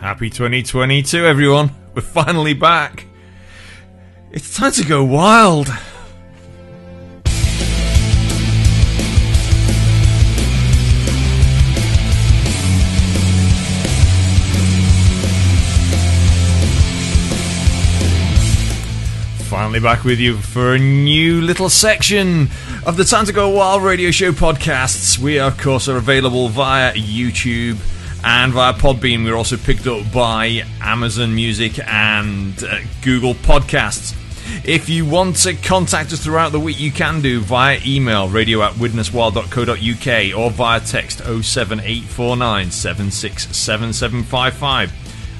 Happy 2022, everyone. We're finally back. It's time to go wild. Finally back with you for a new little section of the Time to Go Wild radio show podcasts. We, of course, are available via YouTube and via Podbean. We're also picked up by Amazon Music and Google Podcasts. If you want to contact us throughout the week, you can do via email, radio@widneswild.co.uk, or via text 07849 767755.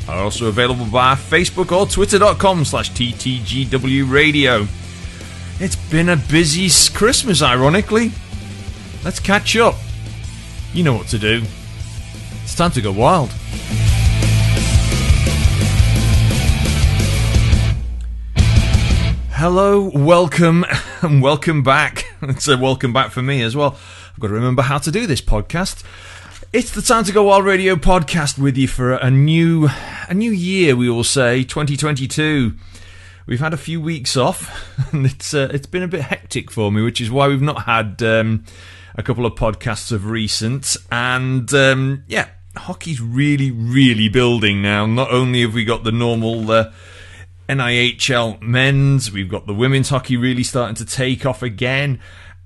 Are also available via Facebook or twitter.com/TTGW radio. It's been a busy Christmas, ironically. Let's catch up. You know what to do. It's time to go wild. Hello, welcome, and welcome back. It's a welcome back for me as well. I've got to remember how to do this podcast. It's the Time to Go Wild radio podcast with you for a new year, we will say, 2022. We've had a few weeks off, and it's been a bit hectic for me, which is why we've not had a couple of podcasts of recent. And hockey's really building now. Not only have we got the normal NIHL men's, we've got the women's hockey really starting to take off again,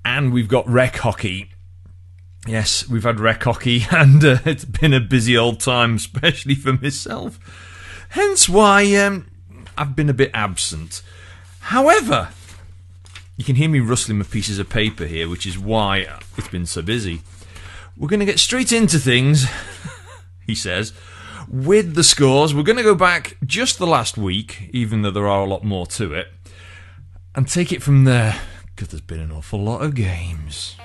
and we've got rec hockey. Yes, we've had rec hockey, and it's been a busy old time, especially for myself. Hence why I've been a bit absent. However, you can hear me rustling my pieces of paper here, which is why it's been so busy. We're going to get straight into things, he says, with the scores. We're going to go back just the last week, even though there are a lot more to it, and take it from there, because there's been an awful lot of games.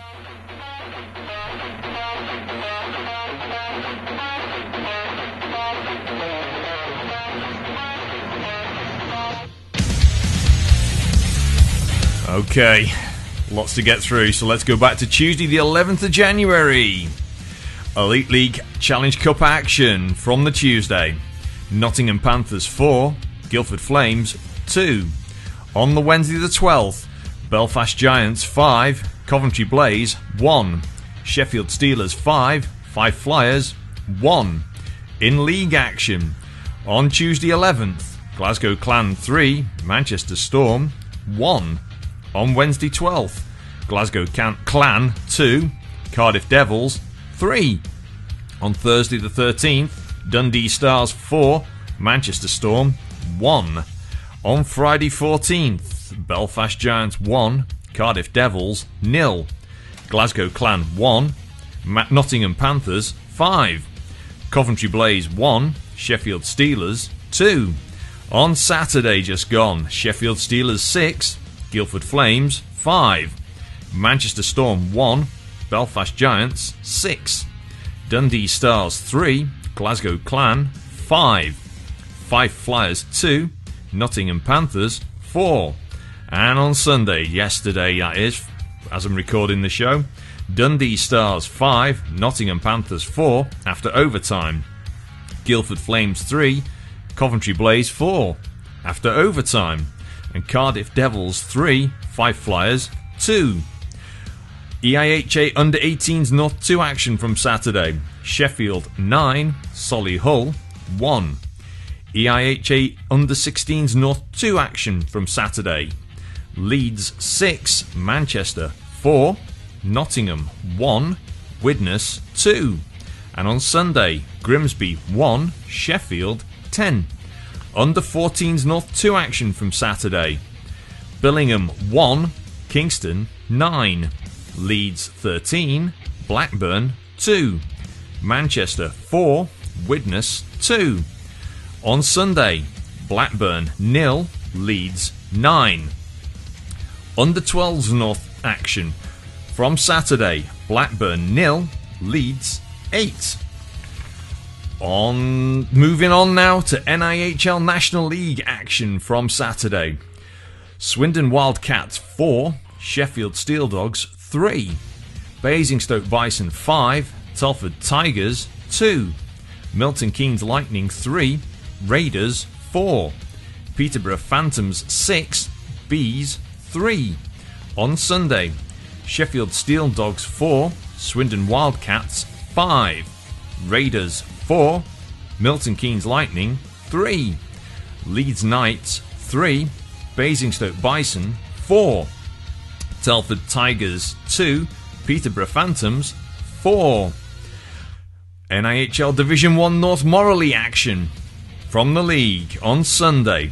Okay, lots to get through, so let's go back to Tuesday the 11th of January. Elite League Challenge Cup action from the Tuesday. Nottingham Panthers 4, Guildford Flames 2. On the Wednesday the 12th, Belfast Giants 5, Coventry Blaze 1. Sheffield Steelers 5 Flyers 1. In league action, on Tuesday 11th, Glasgow Clan 3, Manchester Storm 1. On Wednesday 12th, Glasgow Clan 2, Cardiff Devils 3. On Thursday the 13th, Dundee Stars 4, Manchester Storm 1. On Friday 14th, Belfast Giants 1, Cardiff Devils 0. Glasgow Clan 1, Nottingham Panthers 5. Coventry Blaze 1, Sheffield Steelers 2. On Saturday just gone, Sheffield Steelers 6, Guildford Flames 5. Manchester Storm 1, Belfast Giants 6. Dundee Stars 3, Glasgow Clan 5. Flyers 2, Nottingham Panthers 4. And on Sunday, yesterday that is, as I'm recording the show, Dundee Stars 5, Nottingham Panthers 4 after overtime. Guildford Flames 3, Coventry Blaze 4 after overtime. And Cardiff Devils 3, Flyers 2. EIHA Under 18s North 2 action from Saturday. Sheffield 9, Solihull 1. EIHA Under 16s North 2 action from Saturday. Leeds 6, Manchester 4, Nottingham 1, Widnes 2. And on Sunday, Grimsby 1, Sheffield 10. Under 14s North 2 action from Saturday. Billingham 1, Kingston 9. Leeds 13, Blackburn 2. Manchester 4, Widnes 2. On Sunday, Blackburn 0, Leeds 9. Under 12s North action from Saturday, Blackburn 0, Leeds 8. Moving on now to NIHL National League action from Saturday. Swindon Wildcats 4, Sheffield Steel Dogs 3. Basingstoke Bison 5, Telford Tigers 2. Milton Keynes Lightning 3, Raiders 4. Peterborough Phantoms 6, Bees 3. On Sunday, Sheffield Steel Dogs 4, Swindon Wildcats 5. Raiders 4, Milton Keynes Lightning 3. Leeds Knights 3, Basingstoke Bison 4. Telford Tigers 2, Peterborough Phantoms 4. NIHL Division 1 North Morley action from the league on Sunday.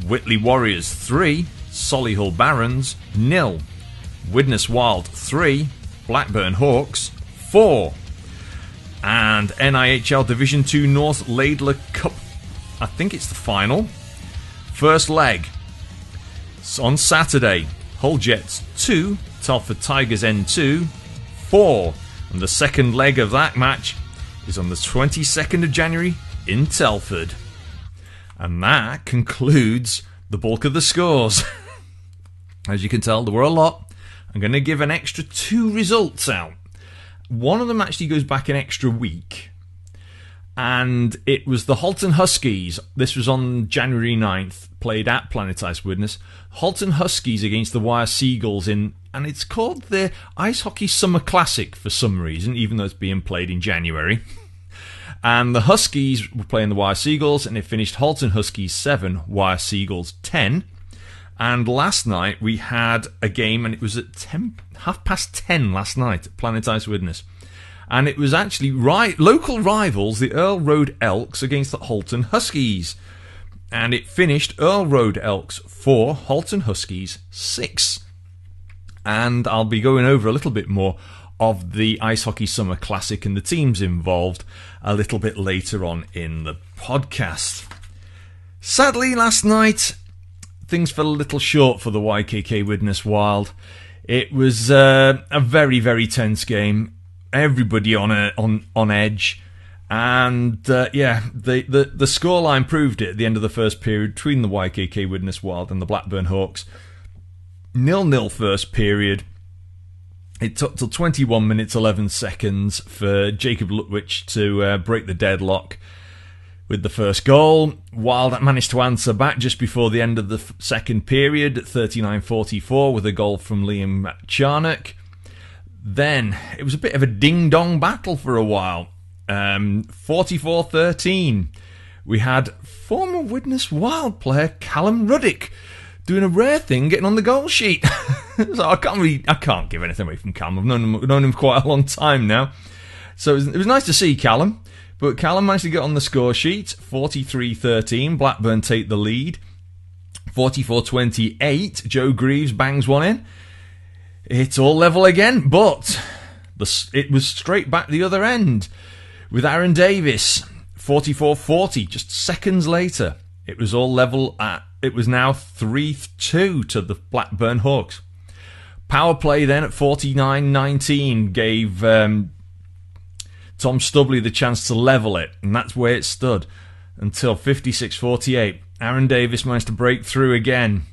Whitley Warriors 3, Solihull Barons 0. Widnes Wild 3, Blackburn Hawks 4. And NIHL Division 2 North Laidler Cup, I think it's the final. First leg. It's on Saturday. Hull Jets 2, Telford Tigers N2 4. And the second leg of that match is on the 22nd of January in Telford. And that concludes the bulk of the scores. As you can tell, there were a lot. I'm going to give an extra 2 results out. One of them actually goes back an extra week. And it was the Halton Huskies. This was on January 9th, played at Penalties, Widnes. Halton Huskies against the Wyre Seagulls and it's called the Ice Hockey Summer Classic for some reason, even though it's being played in January. And the Huskies were playing the Wyre Seagulls, and it finished Halton Huskies 7, Wyre Seagulls 10. And last night we had a game, and it was at 10:30 last night at Penalties, Widnes. And it was actually local rivals, the Earl Road Elks against the Halton Huskies. And it finished Earl Road Elks 4, Halton Huskies 6. And I'll be going over a little bit more of the Ice Hockey Summer Classic and the teams involved a little bit later on in the podcast. Sadly, last night, things fell a little short for the YKK Widnes Wild. It was a very, very tense game. Everybody on edge, and the scoreline proved it at the end of the first period between the YKK Widnes Wild and the Blackburn Hawks. 0-0 first period. It took till 21 minutes 11 seconds for Jacob Lutwich to break the deadlock with the first goal. Wild managed to answer back just before the end of the second period at 39:44 with a goal from Liam Charnock. Then it was a bit of a ding-dong battle for a while. 44-13. We had former Widnes Wild player Callum Ruddick doing a rare thing, getting on the goal sheet. So I can't give anything away from Callum. I've known him quite a long time now. So it was nice to see Callum. But Callum managed to get on the score sheet. 43-13. Blackburn take the lead. 44-28. Joe Greaves bangs one in. It's all level again, but it was straight back the other end with Aaron Davis, 44-40. Just seconds later, it was all level it was now 3-2 to the Blackburn Hawks. Power play then at 49-19 gave Tom Stubley the chance to level it, and that's where it stood until 56-48. Aaron Davis managed to break through again,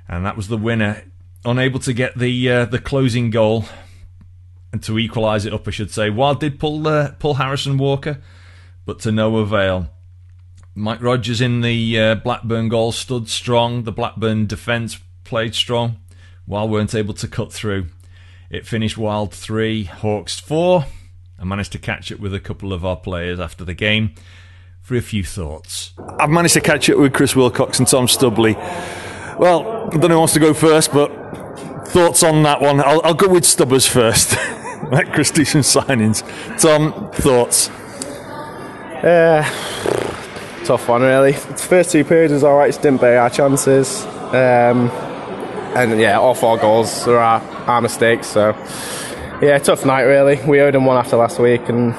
and that was the winner. Unable to get the closing goal and to equalise it up, I should say. Wild did pull Harrison Walker, but to no avail. Mike Rogers in the Blackburn goal stood strong. The Blackburn defence played strong. Wild weren't able to cut through. It finished Wild 3, Hawks 4. I managed to catch up with a couple of our players after the game for a few thoughts. I've managed to catch up with Chris Wilcox and Tom Stubley. Well, I don't know who wants to go first, but thoughts on that one. I'll go with Stubbers first. Let Chris do some signings. Tom, thoughts? Tough one, really. The first 2 periods was alright, just didn't bury our chances. And yeah, all 4 goals were our mistakes, so yeah, tough night, really. We owed them one after last week and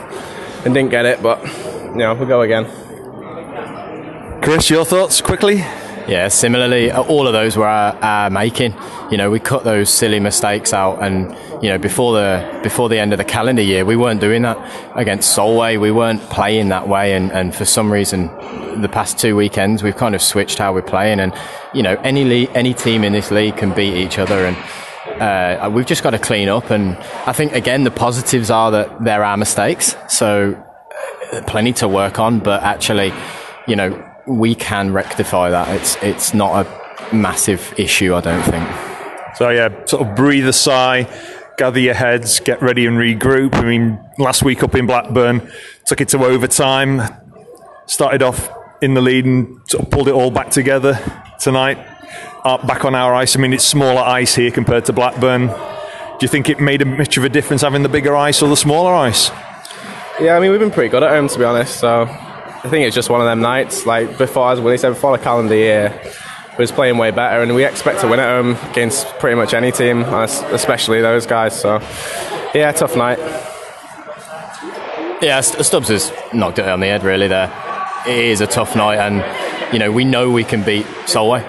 didn't get it, but we'll go again. Chris, your thoughts quickly? Yeah, similarly, all of those were our making. We cut those silly mistakes out, and before the end of the calendar year, we weren't doing that against Solway. We weren't playing that way, and for some reason, the past 2 weekends, we've kind of switched how we're playing. And any team in this league can beat each other, and we've just got to clean up. And I think again, the positives are that there are mistakes. So plenty to work on, but actually, you know, we can rectify that. It's not a massive issue, I don't think. So yeah, sort of breathe a sigh, gather your heads, get ready and regroup. I mean, last week up in Blackburn, took it to overtime, started off in the lead and sort of pulled it all back together. Tonight, back on our ice. I mean, it's smaller ice here compared to Blackburn. Do you think it made much of a difference having the bigger ice or the smaller ice? Yeah, I mean, we've been pretty good at home, to be honest, so I think it's just one of them nights. Like, before, as Willie said, before the calendar year, we was playing way better, and we expect to win at home against pretty much any team, especially those guys. So, yeah, tough night. Yeah, Stubbs has knocked it on the head, really, there. It is a tough night, and, you know we can beat Solway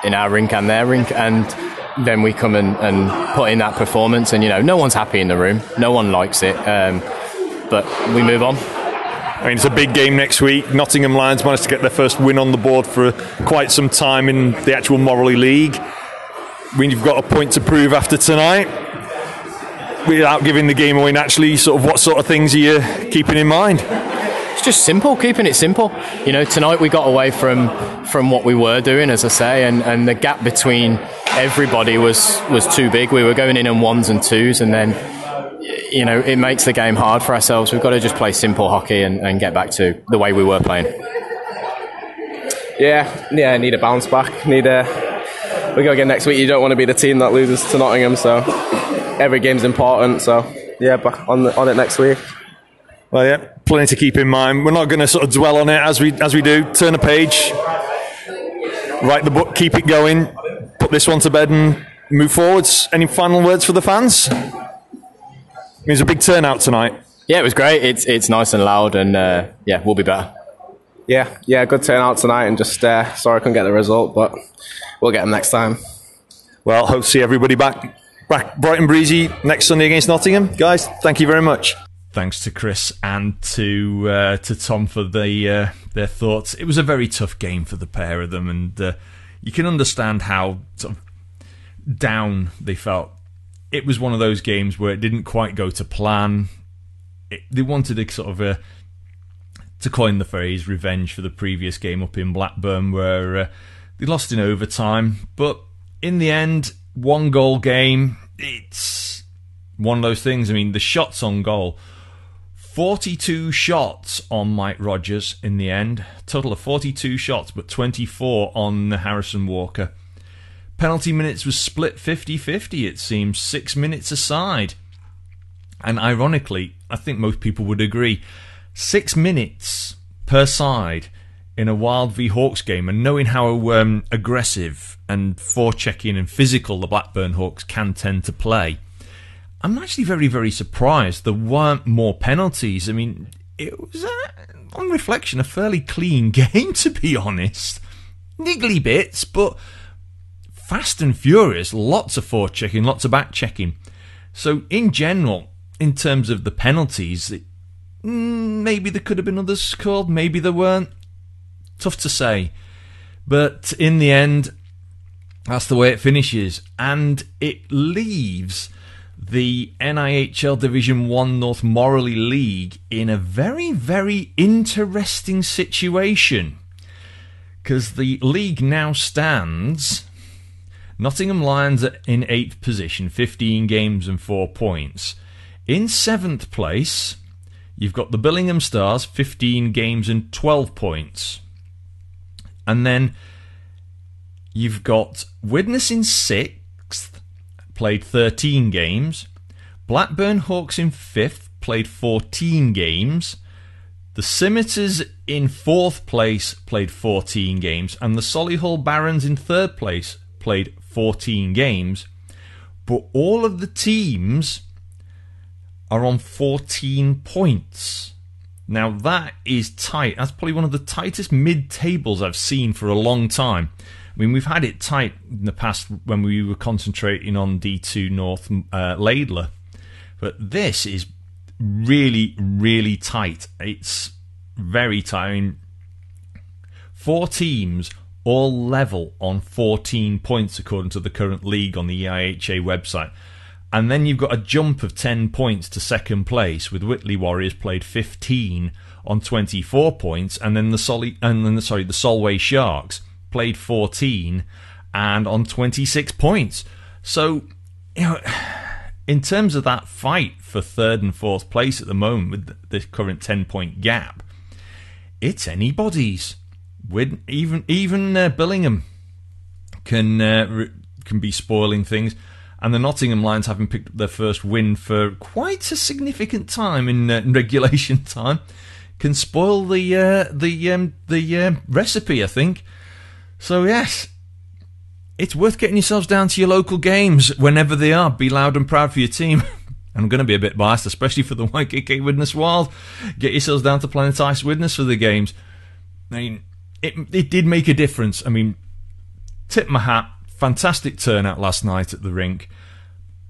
in our rink and their rink, and then we come and put in that performance, and, you know, no one's happy in the room. No one likes it, but we move on. I mean, it's a big game next week. Nottingham Lions managed to get their first win on the board for quite some time in the actual Morley League. We've got a point to prove after tonight. Without giving the game away naturally, what sort of things are you keeping in mind? It's just simple, keeping it simple. You know, tonight we got away from what we were doing, as I say, and the gap between everybody was too big. We were going in on ones and twos, and then, you know, it makes the game hard for ourselves. We've got to just play simple hockey and get back to the way we were playing. Yeah, need a bounce back. We go again next week. You don't want to be the team that loses to Nottingham, so every game's important. So yeah, back on it next week. Well, yeah, plenty to keep in mind. We're not going to sort of dwell on it as we do. Turn a page, write the book, keep it going, put this one to bed, and move forwards. Any final words for the fans? It was a big turnout tonight. Yeah, it was great. It's nice and loud, and yeah, we'll be better. Yeah, good turnout tonight, and just sorry I couldn't get the result, but we'll get them next time. Well, hope to see everybody back bright and breezy next Sunday against Nottingham. Guys, thank you very much. Thanks to Chris and to Tom for their thoughts. It was a very tough game for the pair of them, and you can understand how sort of down they felt. It was one of those games where it didn't quite go to plan. They wanted to sort of, to coin the phrase, revenge for the previous game up in Blackburn, where they lost in overtime. But in the end, 1-goal game, it's one of those things. I mean, the shots on goal, 42 shots on Mike Rogers in the end. Total of 42 shots, but 24 on Harrison Walker. Penalty minutes was split 50-50, it seems, 6 minutes aside. And ironically, I think most people would agree, 6 minutes per side in a Wild v Hawks game, and knowing how aggressive and forechecking and physical the Blackburn Hawks can tend to play, I'm actually very, very surprised there weren't more penalties. I mean, it was, on reflection, a fairly clean game, to be honest. Niggly bits, but fast and furious, lots of forechecking, lots of back-checking. So, in general, in terms of the penalties, maybe there could have been others called, maybe there weren't. Tough to say. But in the end, that's the way it finishes. And it leaves the NIHL Division 1 North Morley League in a very, very interesting situation. Because the league now stands Nottingham Lions in 8th position, 15 games and 4 points. In 7th place, you've got the Billingham Stars, 15 games and 12 points. And then you've got Widnes in 6th, played 13 games. Blackburn Hawks in 5th, played 14 games. The Scimitars in 4th place, played 14 games. And the Solihull Barons in 3rd place, played 14 games. But all of the teams are on 14 points. Now that is tight. That's probably one of the tightest mid-tables I've seen for a long time. I mean, we've had it tight in the past when we were concentrating on D2 North Laidler. But this is really, really tight. It's very tight. I mean, 4 teams all level on 14 points according to the current league on the EIHA website. And then you've got a jump of 10 points to second place with Whitley Warriors played 15 on 24 points, and then the Solway Sharks played 14 and on 26 points. So, in terms of that fight for third and fourth place at the moment with the current 10-point gap, it's anybody's. Even Billingham can be spoiling things, and the Nottingham Lions, having picked up their first win for quite a significant time in regulation time, can spoil the recipe, I think. So yes, it's worth getting yourselves down to your local games whenever they are. Be loud and proud for your team. I'm going to be a bit biased, especially for the YKK Widnes Wild. Get yourselves down to Planet Ice Widnes for the games. I mean, it did make a difference. I mean, tip my hat. Fantastic turnout last night at the rink.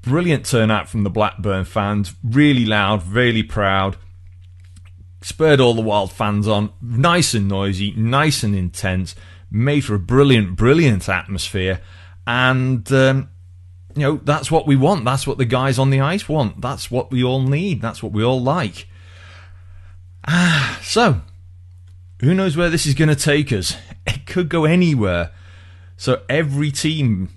Brilliant turnout from the Blackburn fans. Really loud, really proud. Spurred all the Wild fans on. Nice and noisy, nice and intense. Made for a brilliant, brilliant atmosphere. And, that's what we want. That's what the guys on the ice want. That's what we all need. That's what we all like. So, who knows where this is going to take us? It could go anywhere. So every team,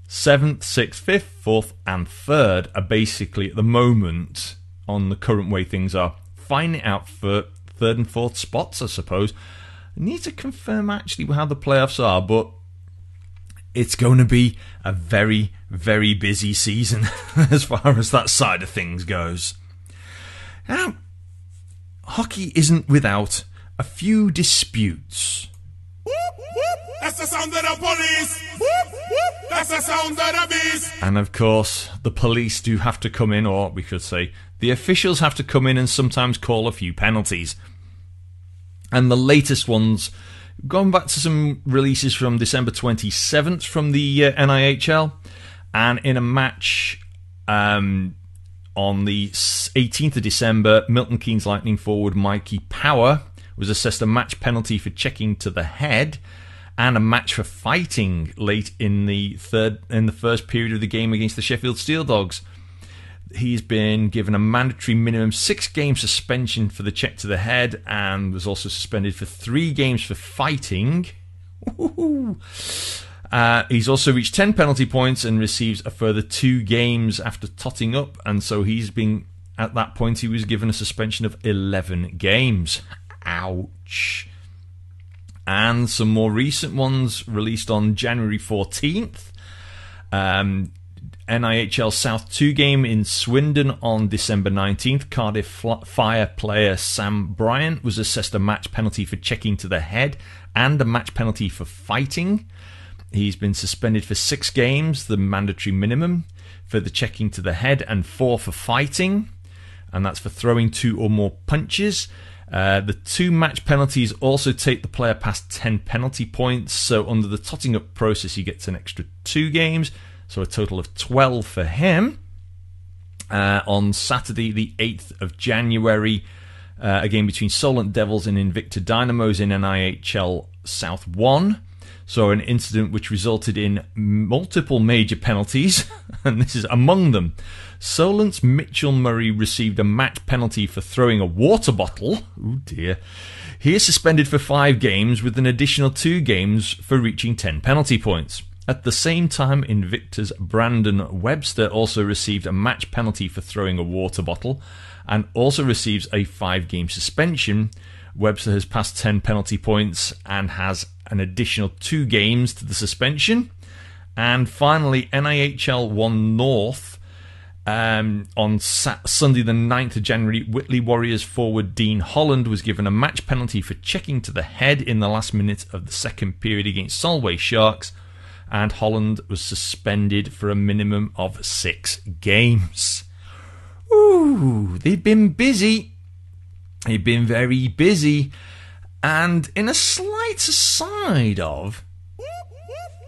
7th, 6th, 5th, 4th and 3rd, are basically at the moment, on the current way things are, fighting it out for 3rd and 4th spots, I suppose. I need to confirm actually how the playoffs are, but it's going to be a very, very busy season as far as that side of things goes. Now, hockey isn't without a few disputes. That's the sound of the police. That's the sound of the beast. And of course, the police do have to come in, or we could say the officials have to come in and sometimes call a few penalties. And the latest ones, going back to some releases from December 27th from the NIHL, and in a match on the 18th of December, Milton Keynes Lightning forward Mikey Power was assessed a match penalty for checking to the head, and a match for fighting late in the first period of the game against the Sheffield Steel Dogs. He's been given a mandatory minimum 6-game suspension for the check to the head, and was also suspended for 3 games for fighting. He's also reached 10 penalty points and receives a further 2 games after totting up, and so at that point he was given a suspension of 11 games. Ouch. And some more recent ones released on January 14th. NIHL South 2 game in Swindon on December 19th. Cardiff Fire player Sam Bryant was assessed a match penalty for checking to the head and a match penalty for fighting. He's been suspended for 6 games, the mandatory minimum, for the checking to the head, and 4 for fighting. And that's for throwing 2 or more punches. The 2 match penalties also take the player past 10 penalty points, so under the totting up process he gets an extra 2 games, so a total of 12 for him. On Saturday the 8th of January, a game between Solent Devils and Invicta Dynamos in NIHL South 1. So an incident which resulted in multiple major penalties, and this is among them. Solent's Mitchell Murray received a match penalty for throwing a water bottle. Oh dear. He is suspended for 5 games with an additional 2 games for reaching 10 penalty points. At the same time, Invicta's Brandon Webster also received a match penalty for throwing a water bottle and also receives a 5-game suspension. Webster has passed 10 penalty points and has an additional 2 games to the suspension. And finally, NIHL 1 North. On Sunday the 9th of January, Whitley Warriors forward Dean Holland was given a match penalty for checking to the head in the last minute of the second period against Solway Sharks, and Holland was suspended for a minimum of 6 games. Ooh, they've been busy. They've been very busy. And in a slight aside of...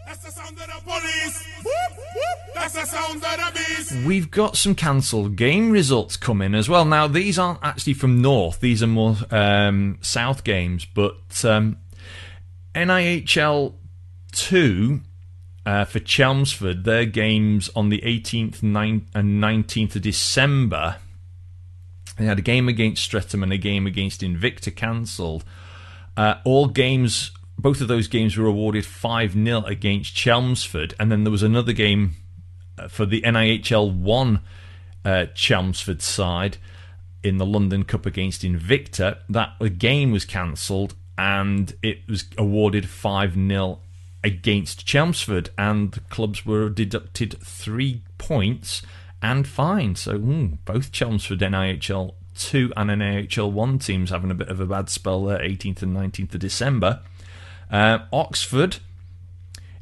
That's the sound of the police. That's the sound of the beast. We've got some cancelled game results coming as well. Now, these aren't actually from North. These are more South games. But NIHL 2 for Chelmsford, their games on the 18th and 19th of December They had a game against Streatham and a game against Invicta cancelled. All games, both of those games were awarded 5-0 against Chelmsford, and then there was another game for the NIHL 1 Chelmsford side in the London Cup against Invicta. That game was cancelled, and it was awarded 5-0 against Chelmsford, and the clubs were deducted 3 points and fined. So both Chelmsford NIHL 2 and NIHL 1 teams having a bit of a bad spell there, 18th and 19th of December. Oxford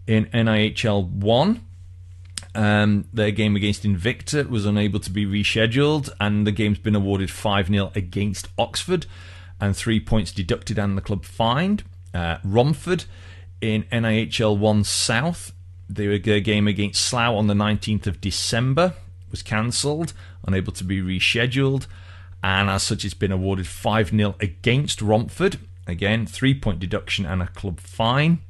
in NIHL 1, their game against Invicta was unable to be rescheduled, and the game's been awarded 5-0 against Oxford and 3 points deducted and the club fined. Romford in NIHL 1 South, their game against Slough on the 19th of December was cancelled, unable to be rescheduled, and as such it's been awarded 5-0 against Romford. Again, 3-point deduction and a club fine.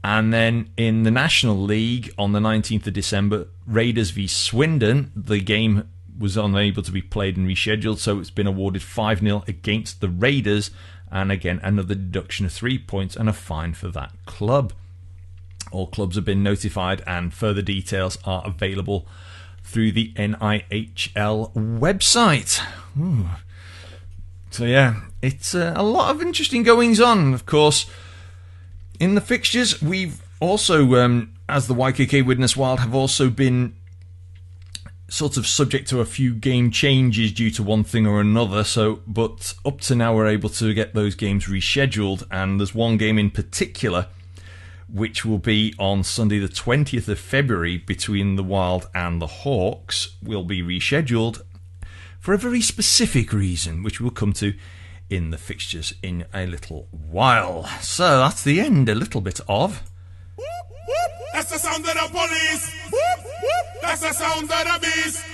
And then in the National League on the 19th of December, Raiders v Swindon, the game was unable to be played and rescheduled, so it's been awarded 5-0 against the Raiders, and again another deduction of 3 points and a fine for that club. All clubs have been notified and further details are available through the NIHL website. Ooh. So yeah, it's a lot of interesting goings on. Of course, in the fixtures, we've also, as the YKK Widnes Wild, have also been sort of subject to a few game changes due to one thing or another. So, but up to now, we're able to get those games rescheduled, and there's one game in particular which will be on Sunday the 20th of February between the Wild and the Hawks, will be rescheduled for a very specific reason, which we'll come to in the fixtures in a little while. So that's the end, a little bit of... That's the sound of the police. That's the sound of the beast.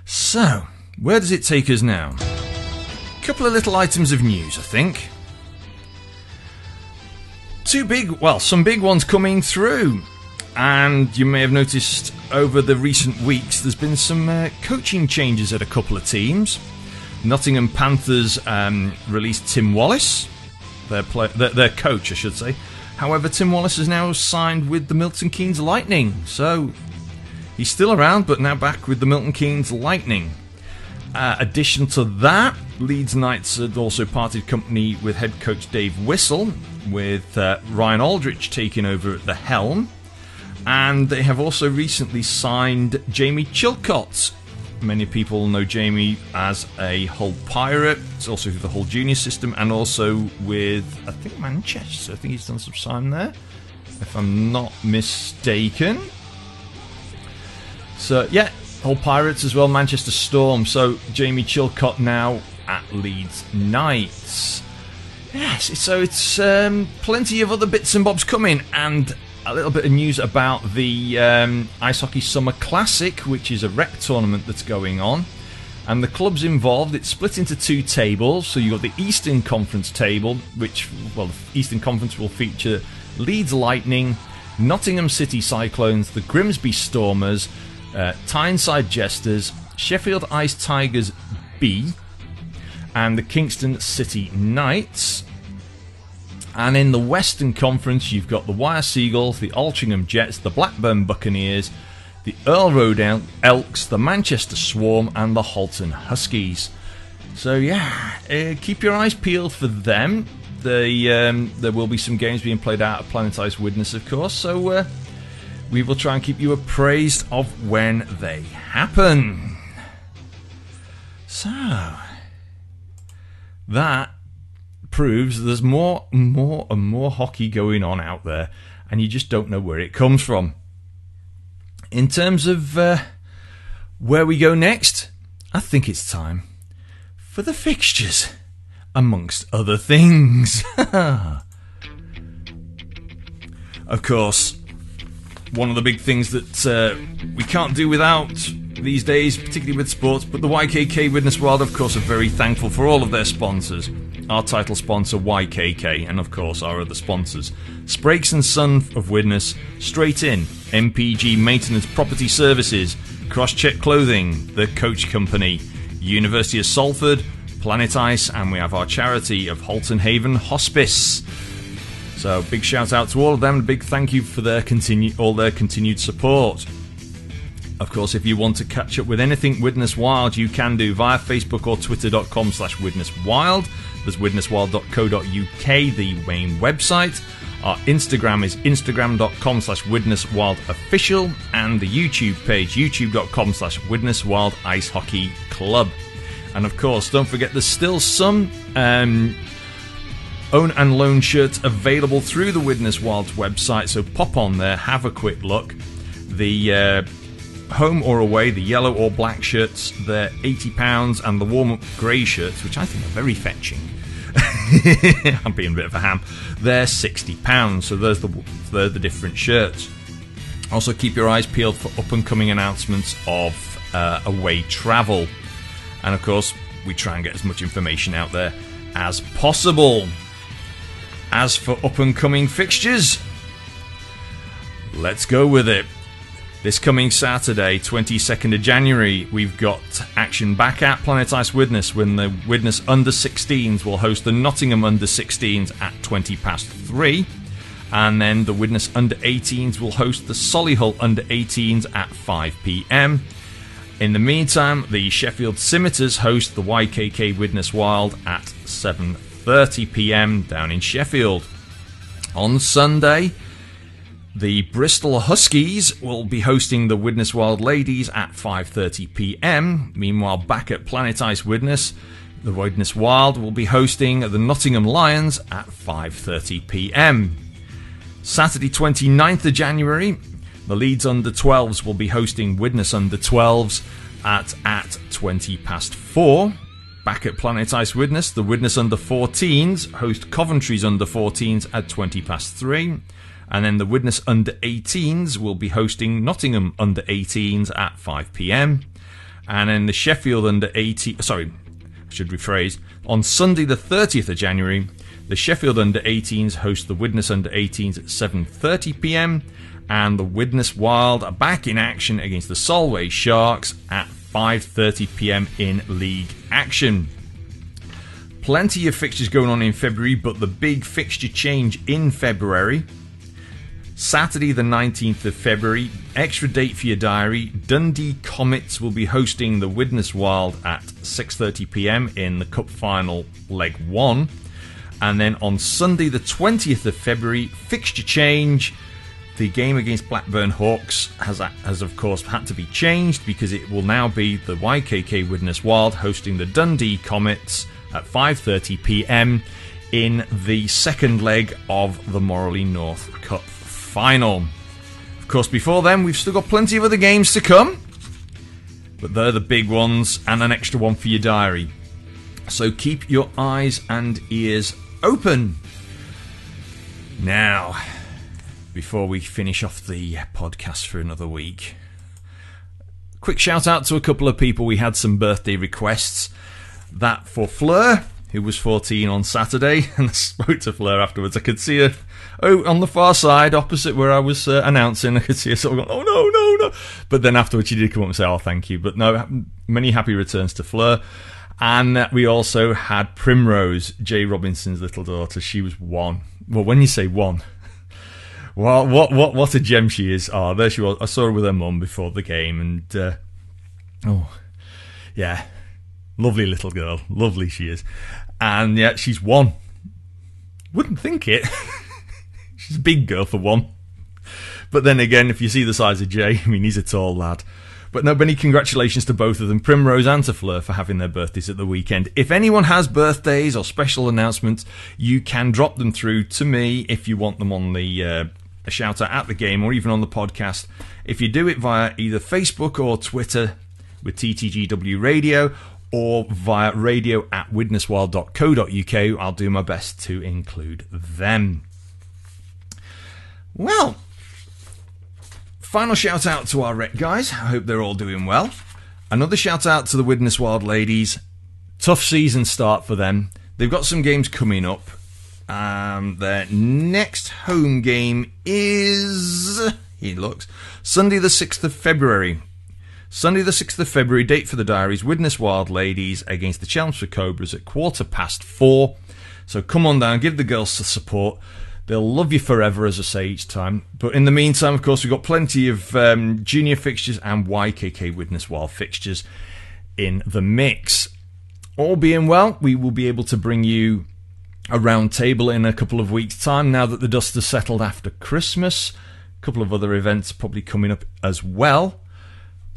So, where does it take us now? A couple of little items of news, I think. Some big ones coming through. And you may have noticed over the recent weeks there's been some coaching changes at a couple of teams. Nottingham Panthers released Tim Wallace, their coach, I should say. However, Tim Wallace is now signed with the Milton Keynes Lightning. So he's still around, but now back with the Milton Keynes Lightning. Addition to that, Leeds Knights had also parted company with head coach Dave Whistle, with Ryan Aldrich taking over at the helm. And they have also recently signed Jamie Chilcott. Many people know Jamie as a Hull Pirate. It's also through the Hull Junior system, and also with, I think, Manchester. I think he's done some time there, if I'm not mistaken. So, yeah, Hull Pirates as well, Manchester Storm. So, Jamie Chilcott now at Leeds Knights. Yes, so it's plenty of other bits and bobs coming, and a little bit of news about the Ice Hockey Summer Classic, which is a rec tournament that's going on. And the clubs involved, it's split into two tables. So you've got the Eastern Conference table, which, well, the Eastern Conference will feature Leeds Lightning, Nottingham City Cyclones, the Grimsby Stormers, Tyneside Jesters, Sheffield Ice Tigers B, and the Kingston City Knights. And in the Western Conference, you've got the Wyre Seagulls, the Altrincham Jets, the Blackburn Buccaneers, the Earl Road Elks, the Manchester Swarm, and the Halton Huskies. So yeah, keep your eyes peeled for them. There will be some games being played out at Penalties Widnes, of course, so we will try and keep you appraised of when they happen. So, that proves there's more and more hockey going on out there, and you just don't know where it comes from. In terms of where we go next, I think it's time for the fixtures, amongst other things. Of course, one of the big things that we can't do without these days, particularly with sports, but the YKK Widnes Wild, of course, are very thankful for all of their sponsors. Our title sponsor, YKK, and of course our other sponsors, Sprakes & Son of Widnes, Straight In, MPG Maintenance Property Services, Crosscheck Clothing, The Coach Company, University of Salford, Planet Ice, and we have our charity of Halton Haven Hospice. So big shout out to all of them. Big thank you for all their continued support. Of course, if you want to catch up with anything Widnes Wild, you can do via Facebook or twitter.com/WidnesWild. There's widneswild.co.uk, the main website. Our Instagram is instagram.com/WidnesWildOfficial, and the YouTube page, youtube.com/WidnesWild Ice Hockey Club. And of course, don't forget there's still some own and loan shirts available through the Widnes Wild website, so pop on there, have a quick look. The home or away, the yellow or black shirts, they're £80, and the warm-up grey shirts, which I think are very fetching, I'm being a bit of a ham, they're £60. So they're the different shirts. Also keep your eyes peeled for up-and-coming announcements of away travel. And of course, we try and get as much information out there as possible. As for up-and-coming fixtures, let's go with it. This coming Saturday, 22nd of January, we've got action back at Planet Ice Widnes when the Widnes Under-16s will host the Nottingham Under-16s at 3:20. And then the Widnes Under-18s will host the Solihull Under-18s at 5 p.m. In the meantime, the Sheffield Scimitars host the YKK Widnes Wild at 7:30 p.m. down in Sheffield. On Sunday, the Bristol Huskies will be hosting the Widnes Wild Ladies at 5:30 p.m. Meanwhile, back at Planet Ice Widnes, the Widnes Wild will be hosting the Nottingham Lions at 5:30 p.m. Saturday, 29th of January, the Leeds Under-12s will be hosting Widnes Under-12s at 4:20. Back at Planet Ice Widnes, the Widnes Under-14s host Coventry's Under-14s at 3:20. And then the Widnes Under-18s will be hosting Nottingham Under-18s at 5 p.m. And then the Sheffield Under-18... Sorry, I should rephrase. On Sunday the 30th of January, the Sheffield Under-18s host the Widnes Under-18s at 7:30 p.m. And the Widnes Wild are back in action against the Solway Sharks at 5:30 p.m. in league action. Plenty of fixtures going on in February, but the big fixture change in February... Saturday the 19th of February, extra date for your diary, Dundee Comets will be hosting the Widnes Wild at 6:30 p.m. in the Cup Final Leg 1. And then on Sunday the 20th of February, fixture change, the game against Blackburn Hawks has of course had to be changed because it will now be the YKK Widnes Wild hosting the Dundee Comets at 5:30 p.m. in the second leg of the Morley North Cup Final. Of course, before then, we've still got plenty of other games to come, but they're the big ones and an extra one for your diary. So keep your eyes and ears open. Now, before we finish off the podcast for another week, quick shout out to a couple of people. We had some birthday requests. That for Fleur, who was 14 on Saturday, and I spoke to Fleur afterwards. I could see her on the far side, opposite where I was announcing. I could see her sort of going, oh no. But then afterwards she did come up and say, oh, thank you. But no, many happy returns to Fleur. And we also had Primrose, Jay Robinson's little daughter. She was 1. Well, when you say 1, well, what a gem she is. Oh, there she was. I saw her with her mum before the game, and yeah, lovely little girl. Lovely she is. And yeah, she's 1. Wouldn't think it. She's a big girl for 1. But then again, if you see the size of Jay, I mean, he's a tall lad. But no, many congratulations to both of them, Primrose and to Fleur, for having their birthdays at the weekend. If anyone has birthdays or special announcements, you can drop them through to me if you want them on the a shout out at the game or even on the podcast. If you do it via either Facebook or Twitter with TTGW Radio, or via radio@widneswild.co.uk, I'll do my best to include them. Well, final shout out to our rec guys. I hope they're all doing well. Another shout out to the Widnes Wild ladies. Tough season start for them. They've got some games coming up. Their next home game is, Sunday the 6th of February. Sunday the 6th of February, date for the diaries, Widnes Wild Ladies against the Chelmsford Cobras at 4:15. So come on down, give the girls the support. They'll love you forever, as I say each time. But in the meantime, of course, we've got plenty of junior fixtures and YKK Widnes Wild fixtures in the mix. All being well, we will be able to bring you a round table in a couple of weeks' time now that the dust has settled after Christmas. A couple of other events probably coming up as well.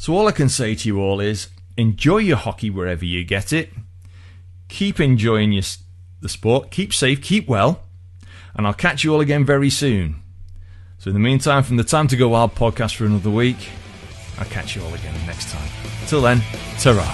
So all I can say to you all is enjoy your hockey wherever you get it. Keep enjoying the sport. Keep safe, keep well. And I'll catch you all again very soon. So in the meantime, from the Time to Go Wild podcast for another week, I'll catch you all again next time. Till then, ta-ra.